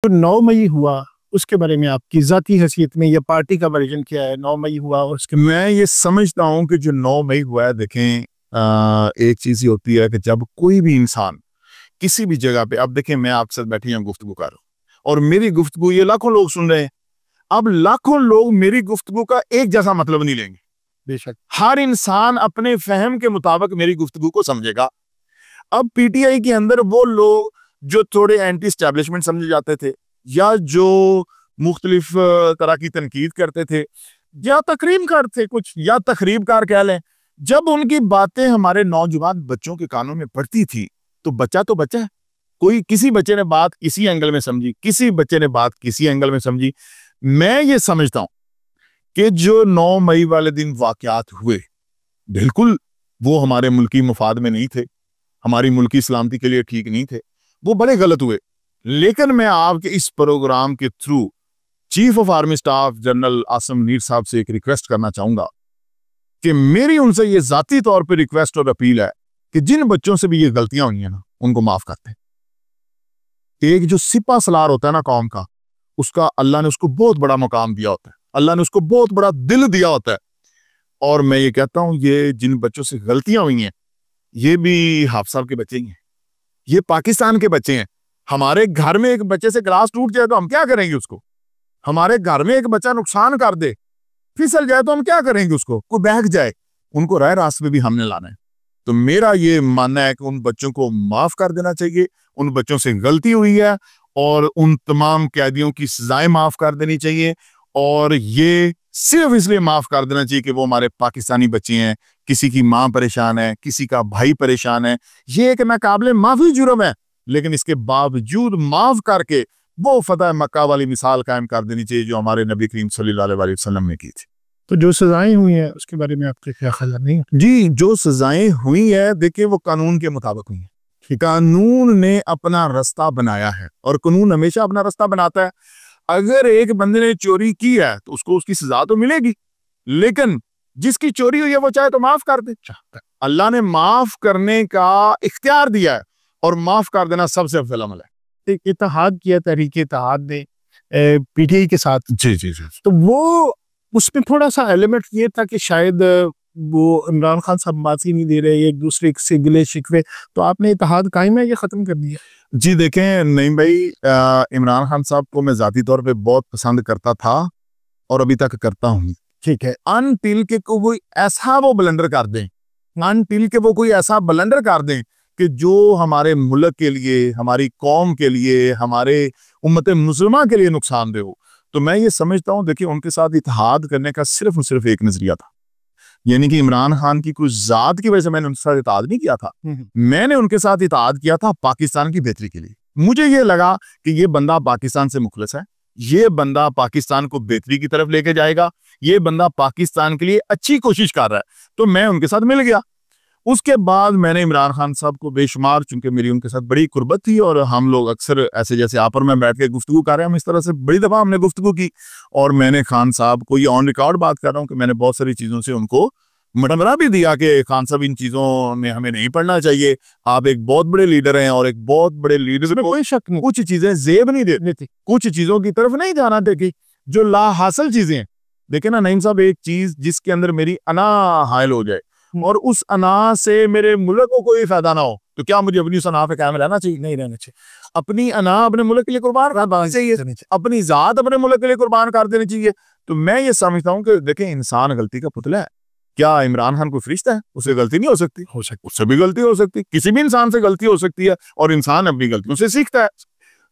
तो 9 मई हुआ, उसके बारे में आपकी ज़ाती हैसियत में या पार्टी का वर्जन क्या है? 9 मई हुआ और उसके मैं ये समझता हूँ कि जो 9 मई हुआ है, देखें, एक चीज़ ये होती है कि जब कोई भी इंसान किसी भी जगह पे, अब देखें मैं आपके साथ बैठी यहाँ गुफ्तगू कर रहा हूँ और मेरी गुफ्तगू ये लाखों लोग सुन रहे हैं। अब लाखों लोग मेरी गुफ्तगू का एक जैसा मतलब नहीं लेंगे। बेशक हर इंसान अपने फहम के मुताबिक मेरी गुफ्तगू को समझेगा। अब पीटीआई के अंदर वो लोग जो थोड़े एंटी एस्टैब्लिशमेंट समझे जाते थे या जो मुख्तलिफ तरह की तनकीद करते थे या तकरीबकार थे कुछ या तकरीबकार कह लें, जब उनकी बातें हमारे नौजवान बच्चों के कानों में पड़ती थी तो बच्चा है। कोई किसी बच्चे ने बात किसी एंगल में समझी, किसी बच्चे ने बात किसी एंगल में समझी। मैं ये समझता हूं कि जो 9 मई वाले दिन वाकयात हुए, बिल्कुल वो हमारे मुल्की मफाद में नहीं थे, हमारी मुल्की सलामती के लिए ठीक नहीं थे, वो बड़े गलत हुए। लेकिन मैं आपके इस प्रोग्राम के through chief of army staff general Asim Munir साहब से एक रिक्वेस्ट करना चाहूंगा कि मेरी उनसे ये जाती तौर पे रिक्वेस्ट और अपील है कि जिन बच्चों से भी ये गलतियां हुई हैं ना, उनको माफ करते हैं। एक जो सिपा सलार होता है ना कौम का, उसका अल्लाह ने उसको बहुत बड़ा मुकाम दिया होता है, अल्लाह ने उसको बहुत बड़ा दिल दिया होता है। और मैं ये कहता हूं, ये जिन बच्चों से गलतियां हुई हैं, ये भी हाफिज साहब के बच्चे ही हैं, ये पाकिस्तान के बच्चे हैं। हमारे घर में एक बच्चे से ग्लास टूट जाए तो हम क्या करेंगे उसको? हमारे घर में एक बच्चा नुकसान कर दे, फिसल जाए तो हम क्या करेंगे उसको? कोई बहक जाए, उनको राह रास्ते में भी हमने लाना है। तो मेरा ये मानना है कि उन बच्चों को माफ कर देना चाहिए। उन बच्चों से गलती हुई है और उन तमाम कैदियों की सजाएं माफ कर देनी चाहिए। और ये सिर्फ इसलिए माफ कर देना चाहिए कि वो हमारे पाकिस्तानी बच्चे हैं, किसी की माँ परेशान है, किसी का भाई परेशान है, ये एक नाकाबिले माफी जुर्म है। लेकिन इसके बावजूद माफ करके वो फतह मक्का वाली मिसाल कायम कर देनी चाहिए जो हमारे नबी करीम सल्लल्लाहु अलैहि वसल्लम ने की थी। तो जो सजाएं हुई हैं उसके बारे में आपके क्या ख्याल नहीं? जी, जो सजाएं हुई है, देखिए, वो कानून के मुताबिक हुई है। कानून ने अपना रास्ता बनाया है और कानून हमेशा अपना रास्ता बनाता है। अगर एक बंदे ने चोरी की है तो उसको उसकी सजा तो मिलेगी, लेकिन जिसकी चोरी हुई है वो चाहे तो माफ कर दे। अल्लाह ने माफ करने का इख्तियार दिया है और माफ कर देना सबसे अफजल अमल है। इत्तेहाद किया तहरीक इत्तेहाद ने पीटीआई के साथ, जी जी जी, तो वो उसमें थोड़ा सा एलिमेंट ये था कि शायद वो इमरान खान साहब माफी नहीं दे रहे, एक दूसरे से गिले शिकवे, तो आपने इत्तेहाद कायम है, ये खत्म कर दिया? जी देखें, नहीं भाई, इमरान खान साहब को मैं जाती तौर पे बहुत पसंद करता था और अभी तक करता हूँ। ठीक है, अनटिल के कोई ऐसा वो ब्लंडर कर दें, अनटिल के वो कोई ऐसा ब्लंडर कर दें कि जो हमारे मुल्क के लिए, हमारी कौम के लिए, हमारे उम्मत मुसलमान के लिए नुकसानदेह हो, तो मैं ये समझता हूँ, देखिए, उनके साथ इत्तेहाद करने का सिर्फ और सिर्फ एक नजरिया था, यानी कि इमरान खान की कुछ जात की वजह से मैंने उनके साथ इत्तेहाद नहीं किया था। मैंने उनके साथ इत्तेहाद किया था पाकिस्तान की बेहतरी के लिए। मुझे ये लगा कि ये बंदा पाकिस्तान से मुखलिस है, ये बंदा पाकिस्तान को बेहतरी की तरफ लेके जाएगा, ये बंदा पाकिस्तान के लिए अच्छी कोशिश कर रहा है, तो मैं उनके साथ मिल गया। उसके बाद मैंने इमरान खान साहब को बेशुमार, चूंकि मेरी उनके साथ बड़ी कुर्बत थी और हम लोग अक्सर ऐसे जैसे आप और मैं बैठ के गुफ्तगू कर रहे हैं, हम इस तरह से बड़ी दफा हमने गुफ्तगू की। और मैंने खान साहब को, ये ऑन रिकॉर्ड बात कर रहा हूँ, कि मैंने बहुत सारी चीजों से उनको मशवरा भी दिया कि खान साहब, इन चीजों में हमें नहीं पढ़ना चाहिए, आप एक बहुत बड़े लीडर हैं और एक बहुत बड़े लीडर में कोई शक नहीं, कुछ चीजें जेब नहीं देती, कुछ चीजों की तरफ नहीं जाना देखी जो ला हासिल चीजें हैं। देखे ना नईम साहब, एक चीज जिसके अंदर मेरी अना हायल हो जाए और उस अना से मेरे मुल्क को कोई फायदा ना हो, तो क्या मुझे अपनी उस अना पे कायम रहना चाहिए? नहीं रहना चाहिए। अपनी अना अपने मुल्क के लिए कुर्बान कर देनी चाहिए, अपनी जात अपने मुल्क के लिए कुर्बान कर देनी चाहिए। तो मैं ये समझता हूँ कि देखें, इंसान गलती का पुतला है। क्या इमरान खान कोई फरिश्ता है? उससे गलती नहीं हो सकती? हो सकती, उससे भी गलती हो सकती, किसी भी इंसान से गलती हो सकती है और इंसान अपनी गलतियों से सीखता है।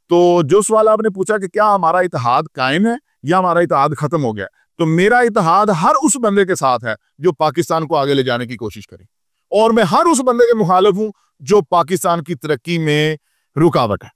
तो जो सवाल आपने पूछा कि क्या हमारा इत्तेहाद कायम है या हमारा इत्तेहाद खत्म हो गया, तो मेरा इत्तेहाद हर उस बंदे के साथ है जो पाकिस्तान को आगे ले जाने की कोशिश करे, और मैं हर उस बंदे के मुखालिफ हूं जो पाकिस्तान की तरक्की में रुकावट है।